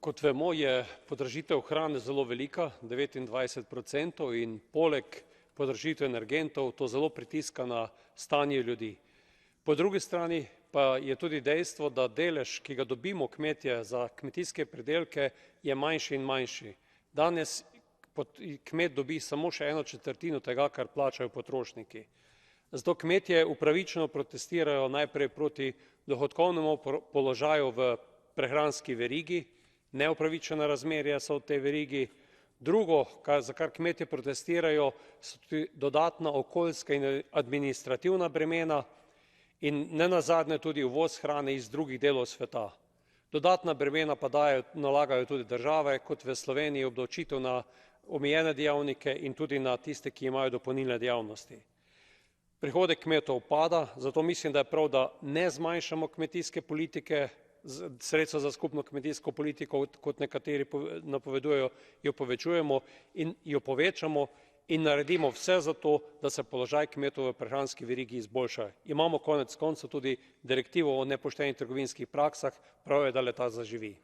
Kot vemo, je podražitev hrane zelo velika, 29%, in poleg podražitve energentov to zelo pritiska na stanje ljudi. Po drugi strani pa je tudi dejstvo, da delež, ki ga dobimo kmetje za kmetijske pridelke, je manjši in manjši. Danes kmet dobi samo še 1/4 tega, kar plačajo potrošniki. Zato kmetje upravičeno protestirajo najprej proti dohodkovnemu položaju v prehranski verigi, neupravičena razmerja so v tej verigi. Drugo, za kar kmetje protestirajo, so tudi dodatna okoljska in administrativna bremena in nenazadnje tudi uvoz hrane iz drugih delov sveta. Dodatna bremena pa nalagajo tudi države, kot v Sloveniji obdavčitev na omejene dejavnike in tudi na tiste, ki imajo dopolnilne dejavnosti. Prihodek kmetov pada, zato mislim, da je prav, da ne zmanjšamo kmetijske politike, sredstva za skupno kmetijsko politiko, kot nekateri napovedujejo, jo povečujemo in jo povečamo in naredimo vse za to, da se položaj kmetov v prehranski verigi izboljša. Imamo konec koncev tudi direktivo o nepoštenih trgovinskih praksah, prav je, da le-ta zaživi.